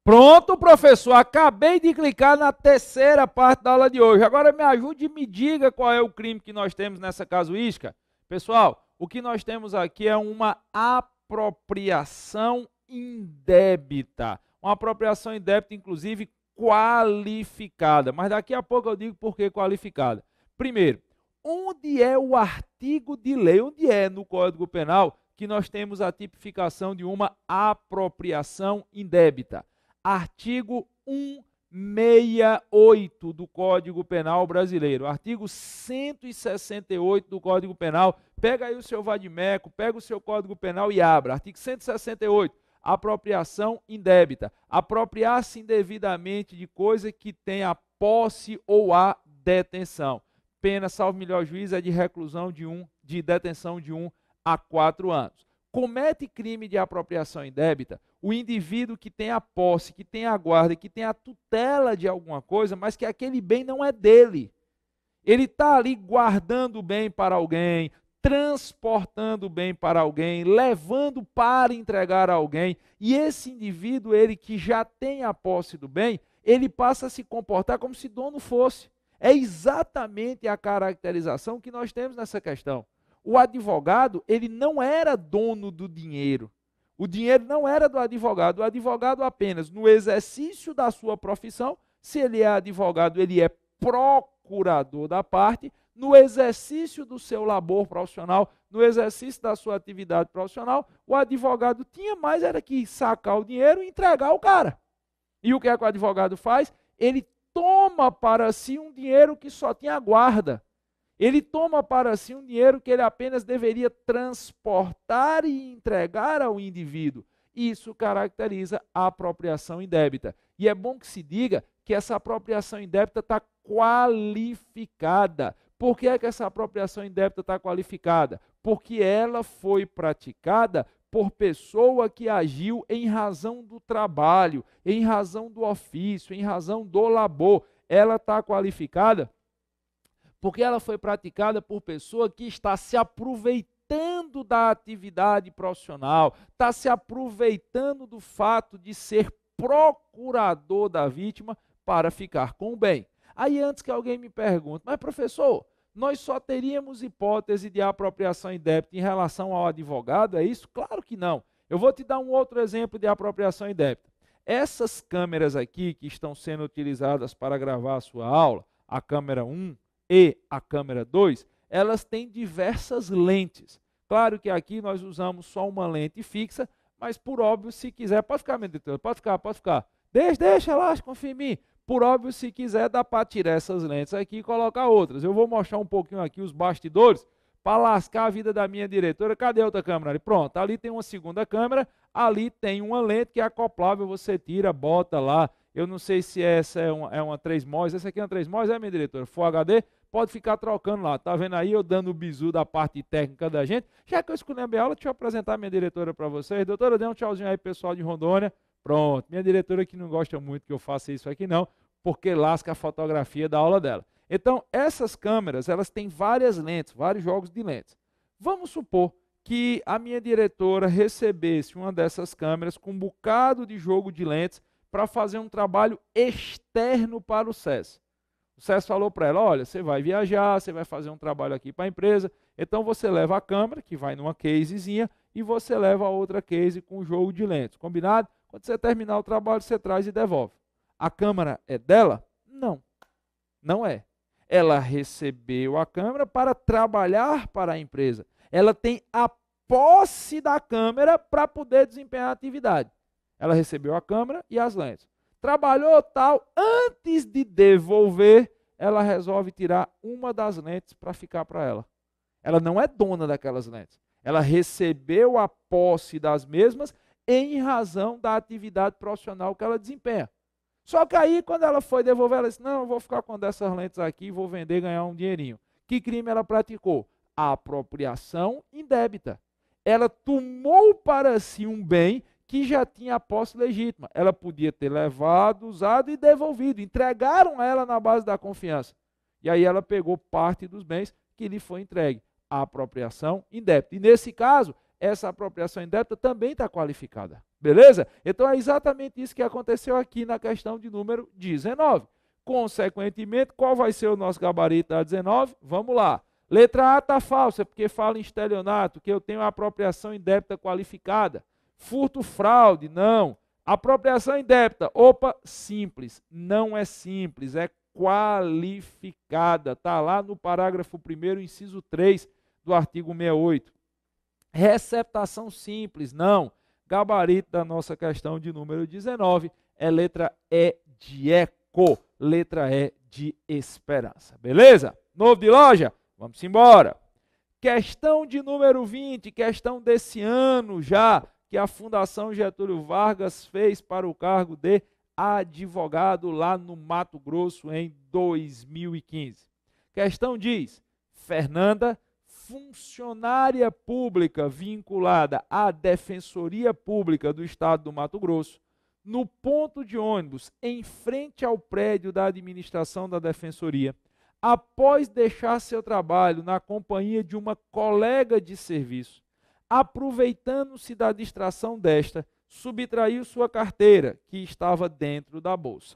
Pronto, professor, acabei de clicar na terceira parte da aula de hoje. Agora me ajude e me diga qual é o crime que nós temos nessa casuística. Pessoal, o que nós temos aqui é uma apropriação indébita. Uma apropriação indébita, inclusive, qualificada. Mas daqui a pouco eu digo por que qualificada. Primeiro, onde é o artigo de lei? Onde é no Código Penal que nós temos a tipificação de uma apropriação indébita? Artigo 168 do Código Penal brasileiro, artigo 168 do Código Penal. Pega aí o seu vadimeco, pega o seu Código Penal e abra. Artigo 168, apropriação indébita. Apropriar-se indevidamente de coisa que tenha posse ou a detenção. Pena, salvo melhor juízo, é de reclusão de detenção de 1 a 4 anos. Comete crime de apropriação indébita o indivíduo que tem a posse, que tem a guarda, que tem a tutela de alguma coisa, mas que aquele bem não é dele. Ele está ali guardando o bem para alguém, transportando o bem para alguém, levando para entregar a alguém, e esse indivíduo, ele que já tem a posse do bem, ele passa a se comportar como se dono fosse. É exatamente a caracterização que nós temos nessa questão. O advogado, ele não era dono do dinheiro. O dinheiro não era do advogado. O advogado apenas, no exercício da sua profissão, se ele é advogado, ele é procurador da parte, no exercício do seu labor profissional, no exercício da sua atividade profissional, o advogado tinha mais era que sacar o dinheiro e entregar ao cara. E o que é que o advogado faz? Ele toma para si um dinheiro que só tinha guarda. Ele toma para si um dinheiro que ele apenas deveria transportar e entregar ao indivíduo. Isso caracteriza a apropriação indébita. E é bom que se diga que essa apropriação indébita está qualificada. Por que é que essa apropriação indébita está qualificada? Porque ela foi praticada por pessoa que agiu em razão do trabalho, em razão do ofício, em razão do labor. Ela está qualificada porque ela foi praticada por pessoa que está se aproveitando da atividade profissional, está se aproveitando do fato de ser procurador da vítima para ficar com o bem. Aí antes que alguém me pergunte, mas professor, nós só teríamos hipótese de apropriação indébita em relação ao advogado, é isso? Claro que não. Eu vou te dar um outro exemplo de apropriação indébita. Essas câmeras aqui que estão sendo utilizadas para gravar a sua aula, a câmera 1, e a câmera 2, elas têm diversas lentes. Claro que aqui nós usamos só uma lente fixa, mas por óbvio, se quiser, pode ficar, meu editor, pode ficar. Deixa lá, confia em mim. Por óbvio, se quiser, dá para tirar essas lentes aqui e colocar outras. Eu vou mostrar um pouquinho aqui os bastidores para lascar a vida da minha diretora. Cadê a outra câmera ali? Pronto, ali tem uma segunda câmera, ali tem uma lente que é acoplável, você tira, bota lá. Eu não sei se essa é uma 3MOS, essa aqui é uma 3MOS, minha diretora? Full HD, pode ficar trocando lá. Tá vendo aí eu dando o bizu da parte técnica da gente? Já que eu escolhi a aula, deixa eu apresentar minha diretora para vocês. Doutora, dê um tchauzinho aí, pessoal de Rondônia. Pronto, minha diretora que não gosta muito que eu faça isso aqui não, porque lasca a fotografia da aula dela. Então, essas câmeras, elas têm várias lentes, vários jogos de lentes. Vamos supor que a minha diretora recebesse uma dessas câmeras com um bocado de jogo de lentes para fazer um trabalho externo para o SES. O SES falou para ela, olha, você vai viajar, você vai fazer um trabalho aqui para a empresa, então você leva a câmera, que vai numa casezinha, e você leva a outra case com o jogo de lentes. Combinado? Quando você terminar o trabalho, você traz e devolve. A câmera é dela? Não, não é. Ela recebeu a câmera para trabalhar para a empresa. Ela tem a posse da câmera para poder desempenhar a atividade. Ela recebeu a câmera e as lentes. Trabalhou tal, antes de devolver, ela resolve tirar uma das lentes para ficar para ela. Ela não é dona daquelas lentes. Ela recebeu a posse das mesmas em razão da atividade profissional que ela desempenha. Só que aí, quando ela foi devolver, ela disse, não, eu vou ficar com dessas lentes aqui, vou vender e ganhar um dinheirinho. Que crime ela praticou? Apropriação indébita. Ela tomou para si um bem que já tinha a posse legítima. Ela podia ter levado, usado e devolvido. Entregaram a ela na base da confiança. E aí ela pegou parte dos bens que lhe foi entregue. A apropriação indébita. E nesse caso, essa apropriação indébita também está qualificada. Beleza? Então é exatamente isso que aconteceu aqui na questão de número 19. Consequentemente, qual vai ser o nosso gabarito da 19? Vamos lá. Letra A está falsa, porque fala em estelionato, que eu tenho a apropriação indébita qualificada. Furto, fraude, não. Apropriação indébita, opa, simples. Não é simples, é qualificada. Está lá no parágrafo 1º, inciso 3 do artigo 68. Receptação simples, não. Gabarito da nossa questão de número 19 é letra E de eco, letra E de esperança. Beleza? Novo de loja? Vamos embora. Questão de número 20, questão desse ano já, que a Fundação Getúlio Vargas fez para o cargo de advogado lá no Mato Grosso em 2015. Questão diz: Fernanda, funcionária pública vinculada à Defensoria Pública do Estado do Mato Grosso, no ponto de ônibus em frente ao prédio da administração da Defensoria, após deixar seu trabalho na companhia de uma colega de serviço, aproveitando-se da distração desta, subtraiu sua carteira, que estava dentro da bolsa.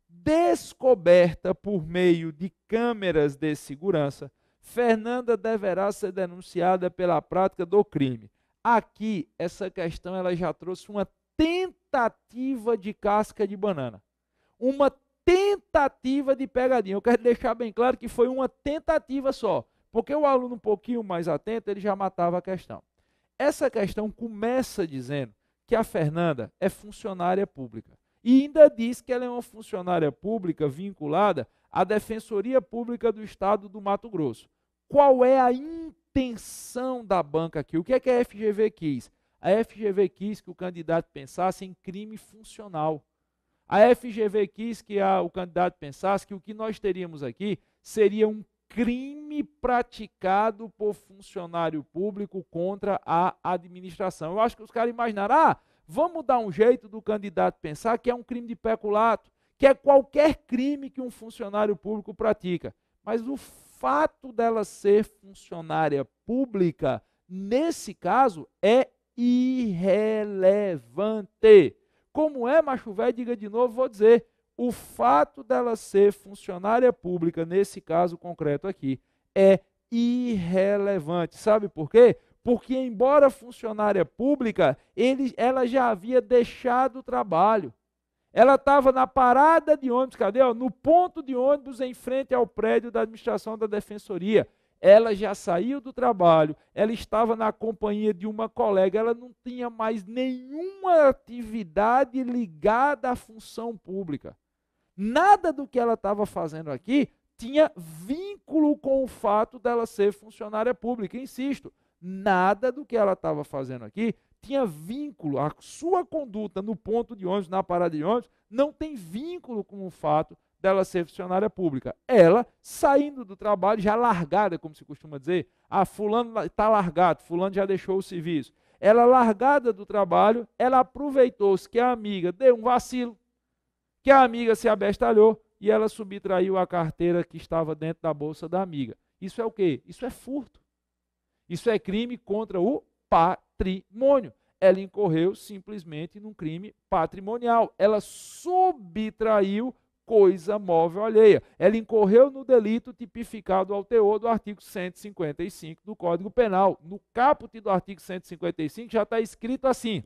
Descoberta por meio de câmeras de segurança, Fernanda deverá ser denunciada pela prática do crime. Aqui, essa questão ela já trouxe uma tentativa de casca de banana. Uma tentativa de pegadinha. Eu quero deixar bem claro que foi uma tentativa só, porque o aluno um pouquinho mais atento, ele já matava a questão. Essa questão começa dizendo que a Fernanda é funcionária pública e ainda diz que ela é uma funcionária pública vinculada à Defensoria Pública do Estado do Mato Grosso. Qual é a intenção da banca aqui? O que é que a FGV quis? A FGV quis que o candidato pensasse em crime funcional. A FGV quis que o candidato pensasse que o que nós teríamos aqui seria um crime praticado por funcionário público contra a administração. Eu acho que os caras imaginaram, vamos dar um jeito do candidato pensar que é um crime de peculato, que é qualquer crime que um funcionário público pratica. Mas o fato dela ser funcionária pública, nesse caso, é irrelevante. Como é, macho velho, diga de novo, vou dizer, o fato dela ser funcionária pública, nesse caso concreto aqui, é irrelevante. Sabe por quê? Porque, embora funcionária pública, ela já havia deixado o trabalho. Ela estava na parada de ônibus, cadê? No ponto de ônibus em frente ao prédio da administração da Defensoria. Ela já saiu do trabalho, ela estava na companhia de uma colega, ela não tinha mais nenhuma atividade ligada à função pública. Nada do que ela estava fazendo aqui tinha vínculo com o fato dela ser funcionária pública. Insisto, nada do que ela estava fazendo aqui tinha vínculo. A sua conduta no ponto de ônibus, na parada de ônibus, não tem vínculo com o fato dela ser funcionária pública. Ela, saindo do trabalho, já largada, como se costuma dizer, fulano está largado, fulano já deixou o serviço. Ela, largada do trabalho, ela aproveitou-se que a amiga deu um vacilo, que a amiga se abestalhou e ela subtraiu a carteira que estava dentro da bolsa da amiga. Isso é o quê? Isso é furto. Isso é crime contra o patrimônio. Ela incorreu simplesmente num crime patrimonial. Ela subtraiu coisa móvel alheia. Ela incorreu no delito tipificado ao teor do artigo 155 do Código Penal. No caput do artigo 155 já está escrito assim: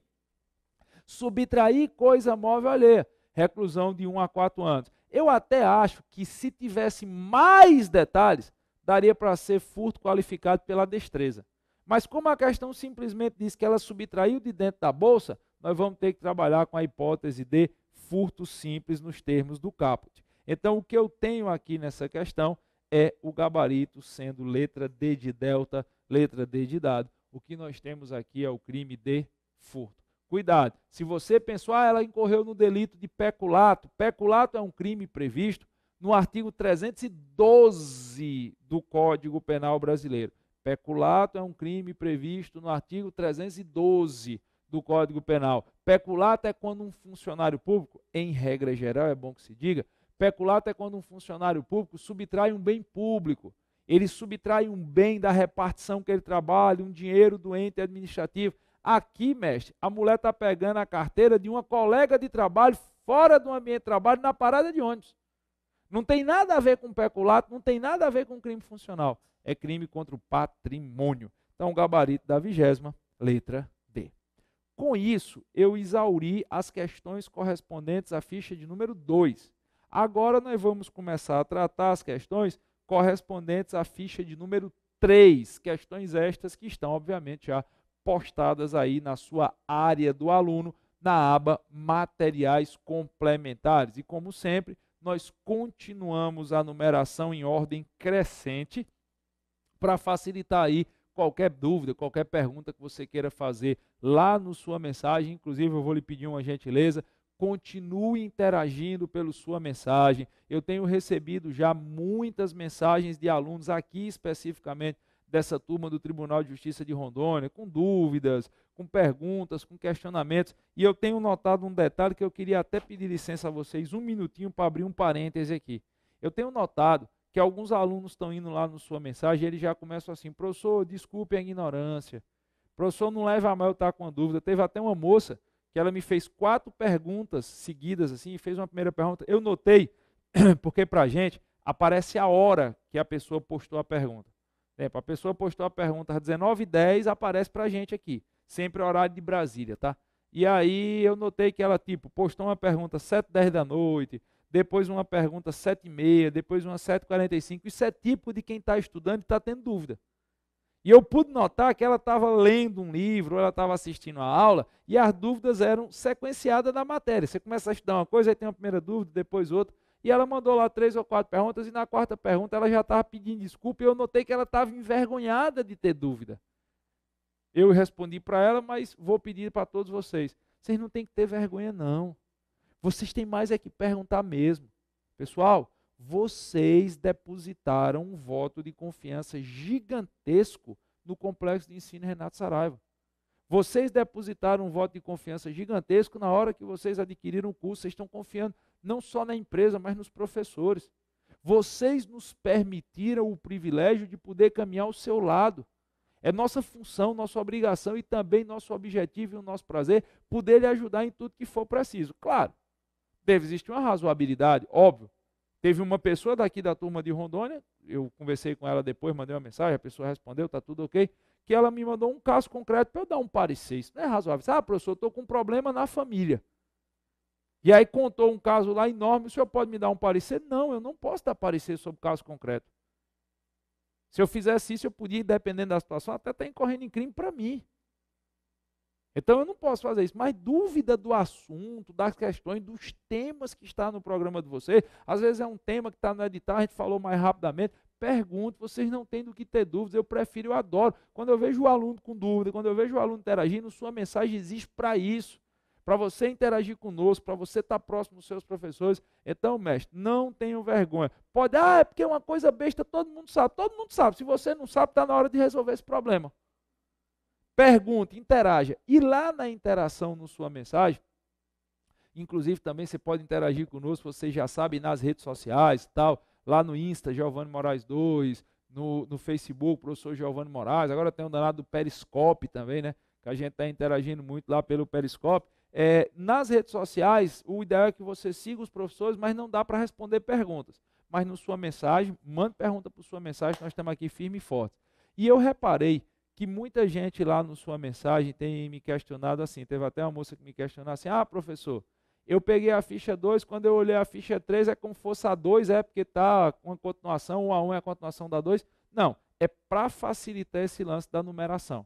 subtrair coisa móvel alheia, reclusão de 1 a 4 anos. Eu até acho que, se tivesse mais detalhes, daria para ser furto qualificado pela destreza. Mas como a questão simplesmente diz que ela subtraiu de dentro da bolsa, nós vamos ter que trabalhar com a hipótese de furto simples nos termos do caput. Então, o que eu tenho aqui nessa questão é o gabarito sendo letra D de delta, letra D de dado. O que nós temos aqui é o crime de furto. Cuidado, se você pensou, ela incorreu no delito de peculato. Peculato é um crime previsto no artigo 312 do Código Penal brasileiro. Peculato é um crime previsto no artigo 312 do Código Penal. Peculato é quando um funcionário público, em regra geral, é bom que se diga, peculato é quando um funcionário público subtrai um bem público. Ele subtrai um bem da repartição que ele trabalha, um dinheiro do ente administrativo. Aqui, mestre, a mulher está pegando a carteira de uma colega de trabalho fora do ambiente de trabalho na parada de ônibus. Não tem nada a ver com peculato, não tem nada a ver com crime funcional. É crime contra o patrimônio. Então, o gabarito da 20ª, letra D. Com isso, eu exauri as questões correspondentes à ficha de número 2. Agora, nós vamos começar a tratar as questões correspondentes à ficha de número 3. Questões estas que estão, obviamente, já postadas aí na sua área do aluno, na aba Materiais Complementares. E, como sempre, nós continuamos a numeração em ordem crescente para facilitar aí qualquer dúvida, qualquer pergunta que você queira fazer lá na sua mensagem. Inclusive, eu vou lhe pedir uma gentileza, continue interagindo pela sua mensagem. Eu tenho recebido já muitas mensagens de alunos aqui especificamente dessa turma do Tribunal de Justiça de Rondônia, com dúvidas, com perguntas, com questionamentos. E eu tenho notado um detalhe que eu queria até pedir licença a vocês, um minutinho para abrir um parêntese aqui. Eu tenho notado que alguns alunos estão indo lá na sua mensagem e eles já começam assim: professor, desculpe a ignorância, professor, não leva a mal eu estar com a dúvida. Teve até uma moça que ela me fez 4 perguntas seguidas assim, e fez uma primeira pergunta. Eu notei, porque para a gente aparece a hora que a pessoa postou a pergunta. A pessoa postou a pergunta às 19h10, aparece para a gente aqui, sempre horário de Brasília, tá? E aí eu notei que ela postou uma pergunta às 7h10 da noite, depois uma pergunta às 7h30, depois uma às 7h45. Isso é típico de quem está estudando e está tendo dúvida. E eu pude notar que ela estava lendo um livro, ou ela estava assistindo a aula, e as dúvidas eram sequenciadas da matéria. Você começa a estudar uma coisa, aí tem uma primeira dúvida, depois outra, e ela mandou lá 3 ou 4 perguntas, e na 4ª pergunta ela já estava pedindo desculpa, e eu notei que ela estava envergonhada de ter dúvida. Eu respondi para ela, mas vou pedir para todos vocês, vocês não têm que ter vergonha não. Vocês têm mais é que perguntar mesmo. Pessoal, vocês depositaram um voto de confiança gigantesco no Complexo de Ensino Renato Saraiva. Vocês depositaram um voto de confiança gigantesco na hora que vocês adquiriram o curso. Vocês estão confiando não só na empresa, mas nos professores. Vocês nos permitiram o privilégio de poder caminhar ao seu lado. É nossa função, nossa obrigação e também nosso objetivo e o nosso prazer poder lhe ajudar em tudo que for preciso. Claro, deve existir uma razoabilidade, óbvio. Teve uma pessoa daqui da turma de Rondônia, eu conversei com ela depois, mandei uma mensagem, a pessoa respondeu, está tudo ok, que ela me mandou um caso concreto para eu dar um parecer. Isso não é razoável. Ah, professor, eu estou com um problema na família. E aí contou um caso lá enorme, o senhor pode me dar um parecer? Não, eu não posso dar parecer sobre o caso concreto. Se eu fizesse isso, eu podia, dependendo da situação, até estar incorrendo em crime para mim. Então eu não posso fazer isso, mas dúvida do assunto, das questões, dos temas que está no programa de vocês, às vezes é um tema que está no edital, a gente falou mais rapidamente, pergunte, vocês não têm do que ter dúvidas, eu prefiro, eu adoro. Quando eu vejo o aluno com dúvida, quando eu vejo o aluno interagindo, sua mensagem existe para isso, para você interagir conosco, para você estar próximo dos seus professores. Então, mestre, não tenham vergonha. Pode, é porque é uma coisa besta, todo mundo sabe, se você não sabe, está na hora de resolver esse problema. Pergunte, interaja. E lá na interação na sua mensagem, inclusive também você pode interagir conosco, vocês já sabem, nas redes sociais, tal, lá no Insta, Giovanni Moraes 2, no Facebook, professor Giovanni Moraes, agora tem um danado do Periscope também, né? Que a gente está interagindo muito lá pelo Periscope. Nas redes sociais, o ideal é que você siga os professores, mas não dá para responder perguntas. Mas na sua mensagem, mande pergunta para sua mensagem, nós estamos aqui firme e forte. E eu reparei que muita gente lá na sua mensagem tem me questionado assim, teve até uma moça que me questionou assim, professor, eu peguei a ficha 2, quando eu olhei a ficha 3 é como se fosse a 2, porque está uma continuação, 1 a 1 é a continuação da 2. Não, é para facilitar esse lance da numeração.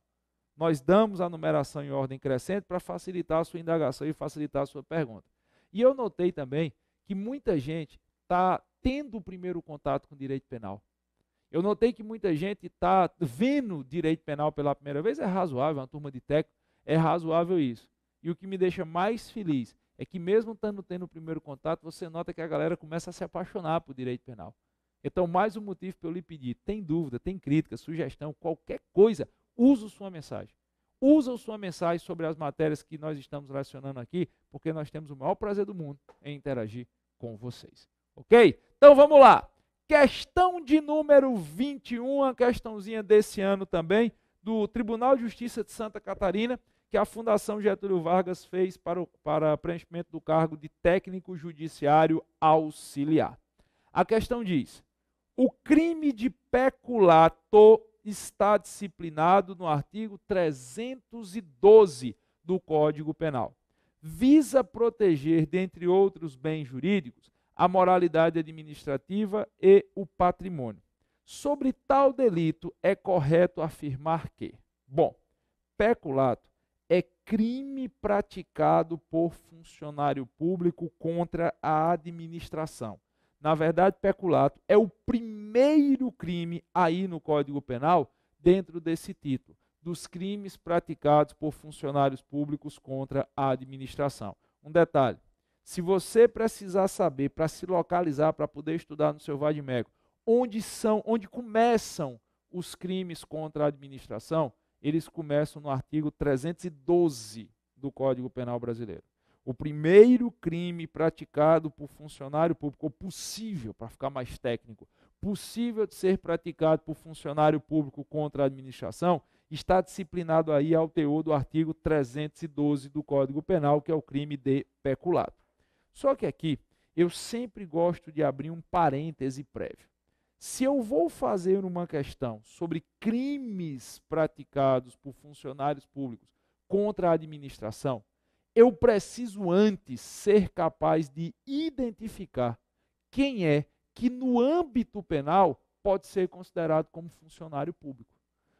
Nós damos a numeração em ordem crescente para facilitar a sua indagação e facilitar a sua pergunta. E eu notei também que muita gente está tendo o primeiro contato com o direito penal. Eu notei que muita gente está vendo direito penal pela primeira vez, é razoável, uma turma de técnico, é razoável isso. E o que me deixa mais feliz é que mesmo tendo o primeiro contato, você nota que a galera começa a se apaixonar por direito penal. Então, mais um motivo para eu lhe pedir, tem dúvida, tem crítica, sugestão, qualquer coisa, usa sua mensagem. Usa sua mensagem sobre as matérias que nós estamos lecionando aqui, porque nós temos o maior prazer do mundo em interagir com vocês. Ok? Então, vamos lá. Questão de número 21, a questãozinha desse ano também, do Tribunal de Justiça de Santa Catarina, que a Fundação Getúlio Vargas fez para preenchimento do cargo de técnico judiciário auxiliar. A questão diz: o crime de peculato está disciplinado no artigo 312 do Código Penal. Visa proteger, dentre outros bens jurídicos, a moralidade administrativa e o patrimônio. Sobre tal delito, é correto afirmar que, bom, peculato é crime praticado por funcionário público contra a administração. Na verdade, peculato é o primeiro crime aí no Código Penal, dentro desse título, dos crimes praticados por funcionários públicos contra a administração. Um detalhe, se você precisar saber, para se localizar, para poder estudar no seu vade-mecum, onde começam os crimes contra a administração, eles começam no artigo 312 do Código Penal brasileiro. O primeiro crime praticado por funcionário público, ou possível, para ficar mais técnico, possível de ser praticado por funcionário público contra a administração, está disciplinado aí ao teor do artigo 312 do Código Penal, que é o crime de peculato. Só que aqui, eu sempre gosto de abrir um parêntese prévio. Se eu vou fazer uma questão sobre crimes praticados por funcionários públicos contra a administração, eu preciso antes ser capaz de identificar quem é que no âmbito penal pode ser considerado como funcionário público.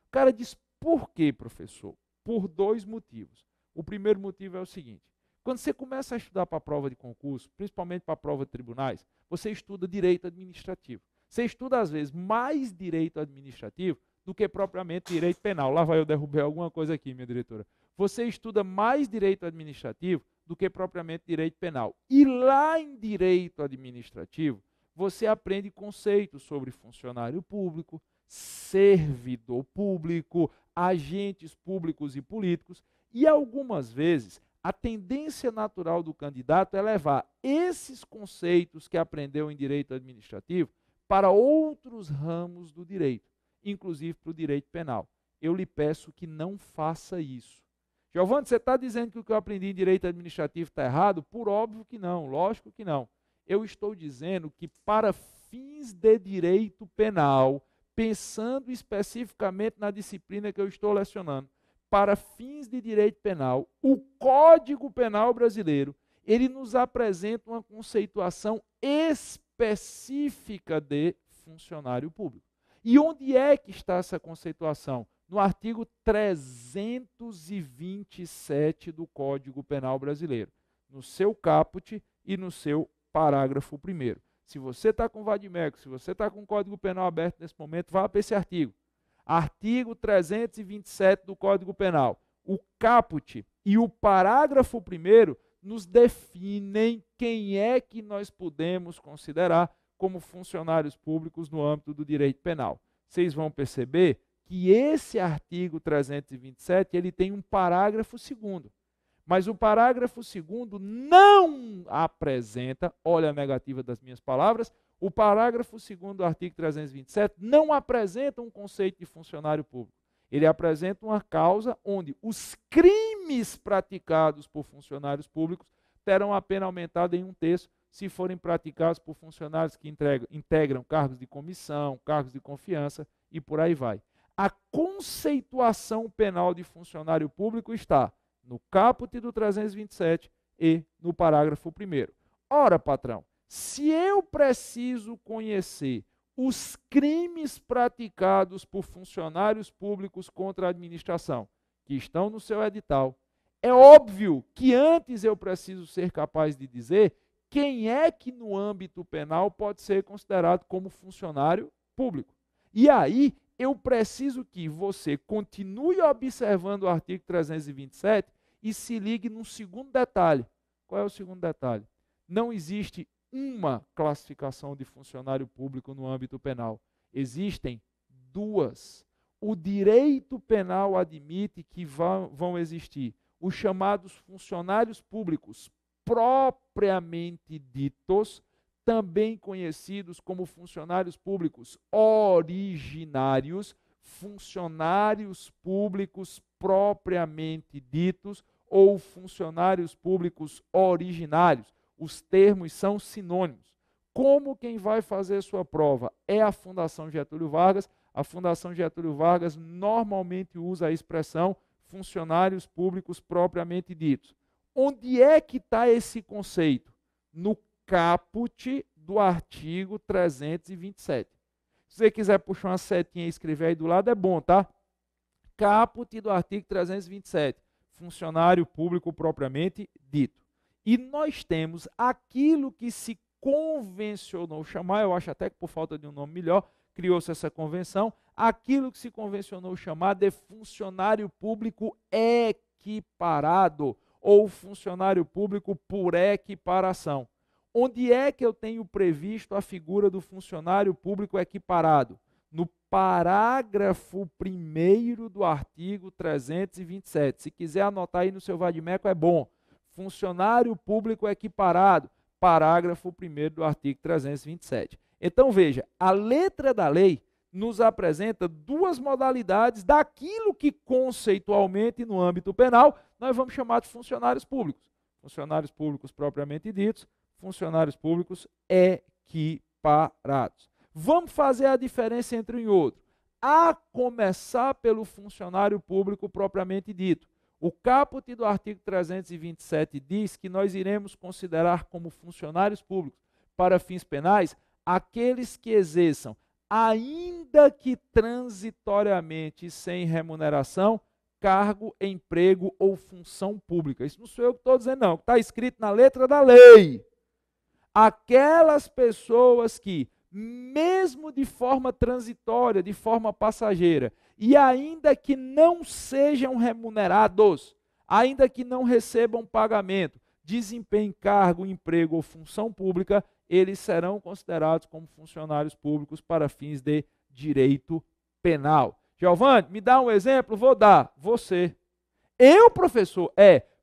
O cara diz, por quê, professor? Por dois motivos. O primeiro motivo é o seguinte: quando você começa a estudar para a prova de concurso, principalmente para a prova de tribunais, você estuda direito administrativo. Você estuda, às vezes, mais direito administrativo do que propriamente direito penal. Lá vai eu derrubar alguma coisa aqui, minha diretora. Você estuda mais direito administrativo do que propriamente direito penal. E lá em direito administrativo, você aprende conceitos sobre funcionário público, servidor público, agentes públicos e políticos, e algumas vezes a tendência natural do candidato é levar esses conceitos que aprendeu em direito administrativo para outros ramos do direito, inclusive para o direito penal. Eu lhe peço que não faça isso. Giovanni, você está dizendo que o que eu aprendi em direito administrativo está errado? Por óbvio que não, lógico que não. Eu estou dizendo que para fins de direito penal, pensando especificamente na disciplina que eu estou lecionando, para fins de direito penal, o Código Penal brasileiro, ele nos apresenta uma conceituação específica de funcionário público. E onde é que está essa conceituação? No artigo 327 do Código Penal brasileiro, no seu caput e no seu parágrafo 1º. Se você está com o vade-mecum, se você está com o Código Penal aberto nesse momento, vá para esse artigo. Artigo 327 do Código Penal. O caput e o parágrafo 1º nos definem quem é que nós podemos considerar como funcionários públicos no âmbito do direito penal. Vocês vão perceber que esse artigo 327 ele tem um parágrafo 2º. Mas o parágrafo 2º não apresenta, olha a negativa das minhas palavras, o parágrafo 2º do artigo 327 não apresenta um conceito de funcionário público. Ele apresenta uma causa onde os crimes praticados por funcionários públicos terão a pena aumentada em 1/3 se forem praticados por funcionários que integram cargos de comissão, cargos de confiança e por aí vai. A conceituação penal de funcionário público está no caput do 327 e no parágrafo 1º. Ora, patrão, se eu preciso conhecer os crimes praticados por funcionários públicos contra a administração, que estão no seu edital, é óbvio que antes eu preciso ser capaz de dizer quem é que no âmbito penal pode ser considerado como funcionário público. E aí eu preciso que você continue observando o artigo 327 e se ligue num segundo detalhe. Qual é o segundo detalhe? Não existe uma classificação de funcionário público no âmbito penal. Existem duas. O direito penal admite que vão existir os chamados funcionários públicos propriamente ditos, também conhecidos como funcionários públicos originários, funcionários públicos propriamente ditos ou funcionários públicos originários. Os termos são sinônimos. Como quem vai fazer sua prova é a Fundação Getúlio Vargas, a Fundação Getúlio Vargas normalmente usa a expressão funcionários públicos propriamente ditos. Onde é que está esse conceito? No caput do artigo 327. Se você quiser puxar uma setinha e escrever aí do lado, é bom, tá? Caput do artigo 327. Funcionário público propriamente dito. E nós temos aquilo que se convencionou chamar, eu acho até que por falta de um nome melhor, criou-se essa convenção, aquilo que se convencionou chamar de funcionário público equiparado ou funcionário público por equiparação. Onde é que eu tenho previsto a figura do funcionário público equiparado? No parágrafo 1º do artigo 327. Se quiser anotar aí no seu vadimeco, é bom. Funcionário público equiparado, parágrafo 1º do artigo 327. Então, veja, a letra da lei nos apresenta duas modalidades daquilo que conceitualmente no âmbito penal nós vamos chamar de funcionários públicos. Funcionários públicos propriamente ditos, funcionários públicos equiparados. Vamos fazer a diferença entre um e outro. A começar pelo funcionário público propriamente dito. O caput do artigo 327 diz que nós iremos considerar como funcionários públicos para fins penais aqueles que exerçam, ainda que transitoriamente sem remuneração, cargo, emprego ou função pública. Isso não sou eu que estou dizendo, não. Está escrito na letra da lei. Aquelas pessoas que, mesmo de forma transitória, de forma passageira, e ainda que não sejam remunerados, ainda que não recebam pagamento, desempenhem cargo, emprego ou função pública, eles serão considerados como funcionários públicos para fins de direito penal. Giovanni, me dá um exemplo? Vou dar. Você. Eu, professor,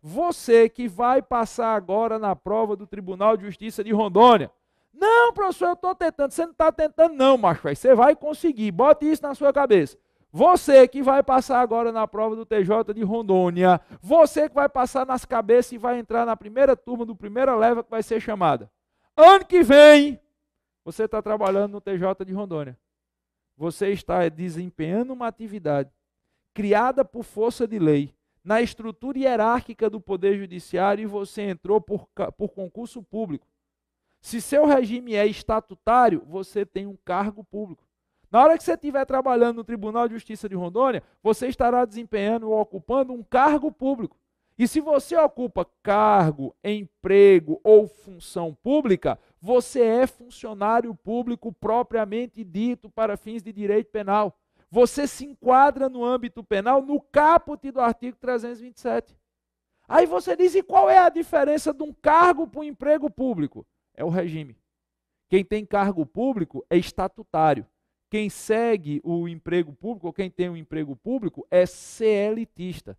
você que vai passar agora na prova do Tribunal de Justiça de Rondônia. Não, professor, eu estou tentando. Você não está tentando não, macho. Você vai conseguir. Bote isso na sua cabeça. Você que vai passar agora na prova do TJ de Rondônia. Você que vai passar nas cabeças e vai entrar na primeira turma do primeira leva que vai ser chamada. Ano que vem, você está trabalhando no TJ de Rondônia. Você está desempenhando uma atividade criada por força de lei, na estrutura hierárquica do Poder Judiciário e você entrou por concurso público. Se seu regime é estatutário, você tem um cargo público. Na hora que você estiver trabalhando no Tribunal de Justiça de Rondônia, você estará desempenhando ou ocupando um cargo público. E se você ocupa cargo, emprego ou função pública, você é funcionário público propriamente dito para fins de direito penal. Você se enquadra no âmbito penal no caput do artigo 327. Aí você diz, e qual é a diferença de um cargo para um emprego público? É o regime. Quem tem cargo público é estatutário. Quem segue o emprego público, ou quem tem um emprego público, é CLTista.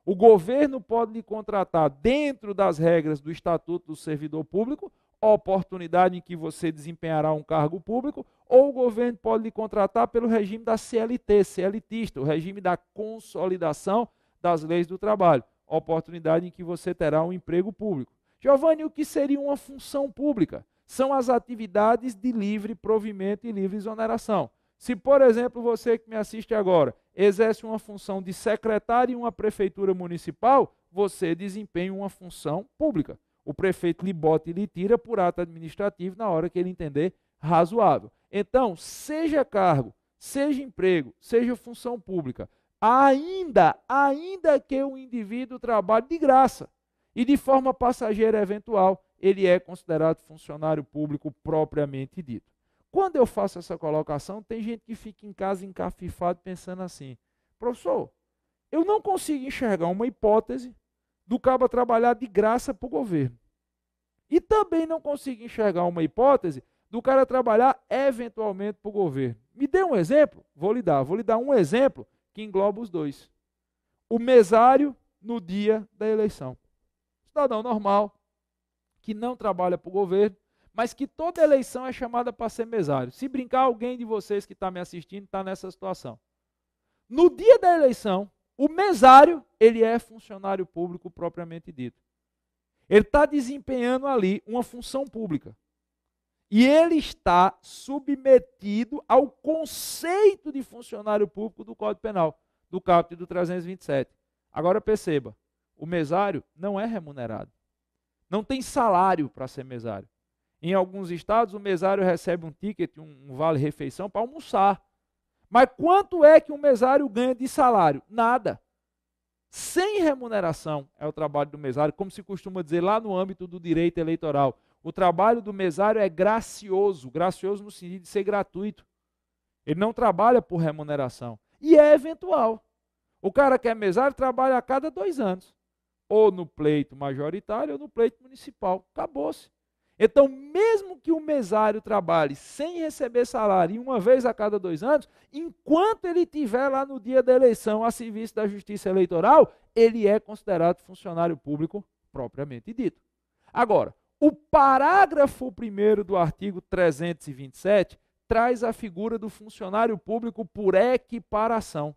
O governo pode lhe contratar dentro das regras do Estatuto do Servidor Público, oportunidade em que você desempenhará um cargo público, ou o governo pode lhe contratar pelo regime da CLT, CLTista, o regime da consolidação das leis do trabalho, oportunidade em que você terá um emprego público. Giovanni, o que seria uma função pública? São as atividades de livre provimento e livre exoneração. Se, por exemplo, você que me assiste agora, exerce uma função de secretário em uma prefeitura municipal, você desempenha uma função pública. O prefeito lhe bota e lhe tira por ato administrativo na hora que ele entender razoável. Então, seja cargo, seja emprego, seja função pública, ainda que o indivíduo trabalhe de graça e de forma passageira eventual, ele é considerado funcionário público propriamente dito. Quando eu faço essa colocação, tem gente que fica em casa encafifado pensando assim, professor, eu não consigo enxergar uma hipótese do cabo trabalhar de graça para o governo. E também não consigo enxergar uma hipótese do cara trabalhar eventualmente para o governo. Me dê um exemplo? Vou lhe dar um exemplo que engloba os dois. O mesário no dia da eleição. Cidadão normal, que não trabalha para o governo, mas que toda eleição é chamada para ser mesário. Se brincar, alguém de vocês que está me assistindo está nessa situação. No dia da eleição, o mesário, ele é funcionário público propriamente dito. Ele está desempenhando ali uma função pública. E ele está submetido ao conceito de funcionário público do Código Penal, do caput do 327. Agora perceba, o mesário não é remunerado. Não tem salário para ser mesário. Em alguns estados, o mesário recebe um ticket, um vale-refeição para almoçar. Mas quanto é que um mesário ganha de salário? Nada. Sem remuneração é o trabalho do mesário, como se costuma dizer lá no âmbito do direito eleitoral. O trabalho do mesário é gracioso no sentido de ser gratuito. Ele não trabalha por remuneração. E é eventual. O cara que é mesário trabalha a cada 2 anos. Ou no pleito majoritário ou no pleito municipal. Acabou-se. Então, mesmo que o mesário trabalhe sem receber salário, uma vez a cada 2 anos, enquanto ele estiver lá no dia da eleição a serviço da Justiça Eleitoral, ele é considerado funcionário público propriamente dito. Agora, o parágrafo 1º do artigo 327 traz a figura do funcionário público por equiparação.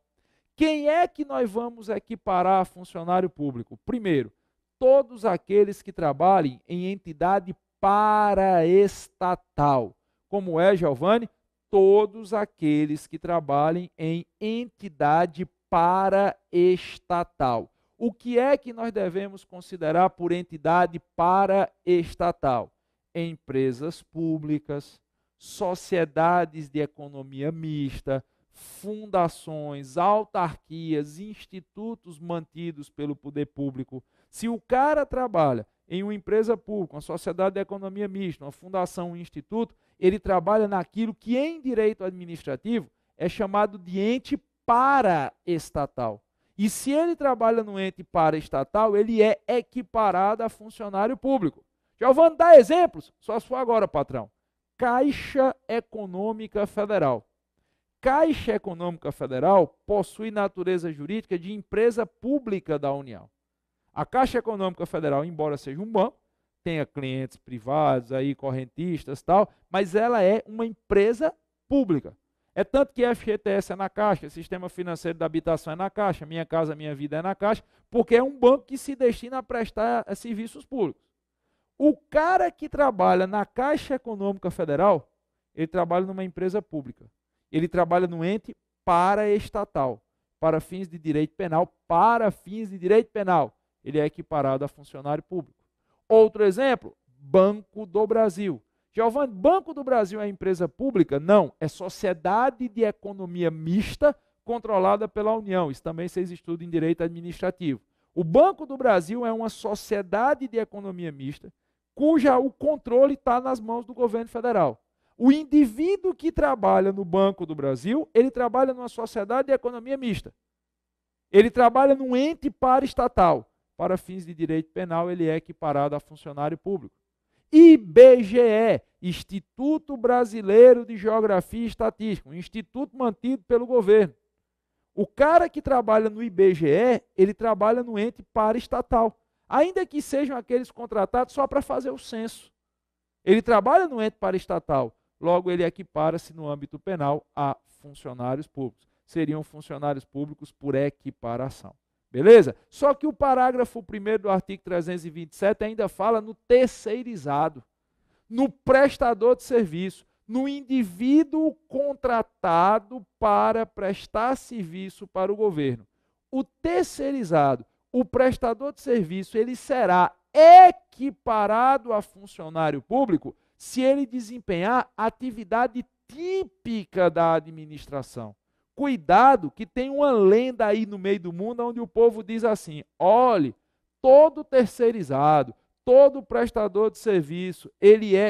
Quem é que nós vamos equiparar a funcionário público? Primeiro, todos aqueles que trabalhem em entidade paraestatal. Como é, Giovanni? Todos aqueles que trabalhem em entidade paraestatal. O que é que nós devemos considerar por entidade paraestatal? Empresas públicas, sociedades de economia mista, fundações, autarquias, institutos mantidos pelo poder público. Se o cara trabalha em uma empresa pública, uma sociedade de economia mista, uma fundação, um instituto, ele trabalha naquilo que em direito administrativo é chamado de ente paraestatal. E se ele trabalha no ente paraestatal, ele é equiparado a funcionário público. Giovanni, dá exemplos? Só se for agora, patrão. Caixa Econômica Federal. Caixa Econômica Federal possui natureza jurídica de empresa pública da União. A Caixa Econômica Federal, embora seja um banco, tenha clientes privados, aí, correntistas e tal, mas ela é uma empresa pública. É tanto que FGTS é na Caixa, Sistema Financeiro da Habitação é na Caixa, Minha Casa Minha Vida é na Caixa, porque é um banco que se destina a prestar serviços públicos. O cara que trabalha na Caixa Econômica Federal, ele trabalha numa empresa pública. Ele trabalha no ente paraestatal, para fins de direito penal, ele é equiparado a funcionário público. Outro exemplo, Banco do Brasil. Giovanni, Banco do Brasil é empresa pública? Não, é sociedade de economia mista controlada pela União. Isso também vocês estudam em direito administrativo. O Banco do Brasil é uma sociedade de economia mista, o controle está nas mãos do governo federal. O indivíduo que trabalha no Banco do Brasil, ele trabalha numa sociedade de economia mista. Ele trabalha num ente paraestatal. Para fins de direito penal, ele é equiparado a funcionário público. IBGE, Instituto Brasileiro de Geografia e Estatística, um instituto mantido pelo governo. O cara que trabalha no IBGE, ele trabalha no ente paraestatal, ainda que sejam aqueles contratados só para fazer o censo. Ele trabalha no ente paraestatal, logo ele equipara-se no âmbito penal a funcionários públicos. Seriam funcionários públicos por equiparação. Beleza? Só que o parágrafo 1º do artigo 327 ainda fala no terceirizado, no prestador de serviço, no indivíduo contratado para prestar serviço para o governo. O terceirizado, o prestador de serviço, ele será equiparado a funcionário público se ele desempenhar atividade típica da administração. Cuidado que tem uma lenda aí no meio do mundo onde o povo diz assim, olhe, todo terceirizado, todo prestador de serviço,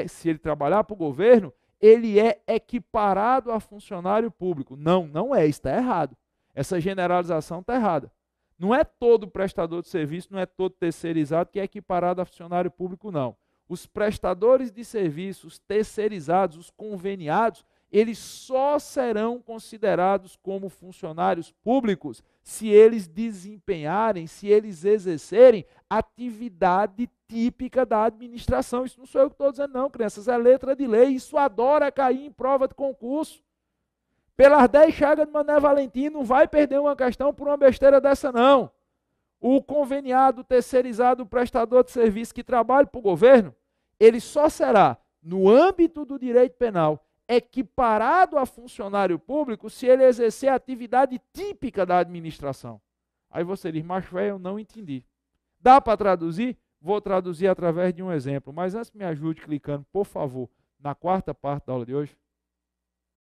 se ele trabalhar para o governo, ele é equiparado a funcionário público. Não, não é, está errado. Essa generalização está errada. Não é todo prestador de serviço, não é todo terceirizado que é equiparado a funcionário público, não. Os prestadores de serviços terceirizados, os conveniados, eles só serão considerados como funcionários públicos se eles desempenharem, se eles exercerem atividade típica da administração. Isso não sou eu que estou dizendo não, crianças, é letra de lei, isso adora cair em prova de concurso. Pelas 10 chagas de Mané Valentim, não vai perder uma questão por uma besteira dessa não. O conveniado, terceirizado, o prestador de serviço que trabalha para o governo, ele só será, no âmbito do direito penal, equiparado a funcionário público se ele exercer a atividade típica da administração. Aí você diz, mas velho, eu não entendi. Dá para traduzir? Vou traduzir através de um exemplo, mas antes me ajude clicando, por favor, na quarta parte da aula de hoje.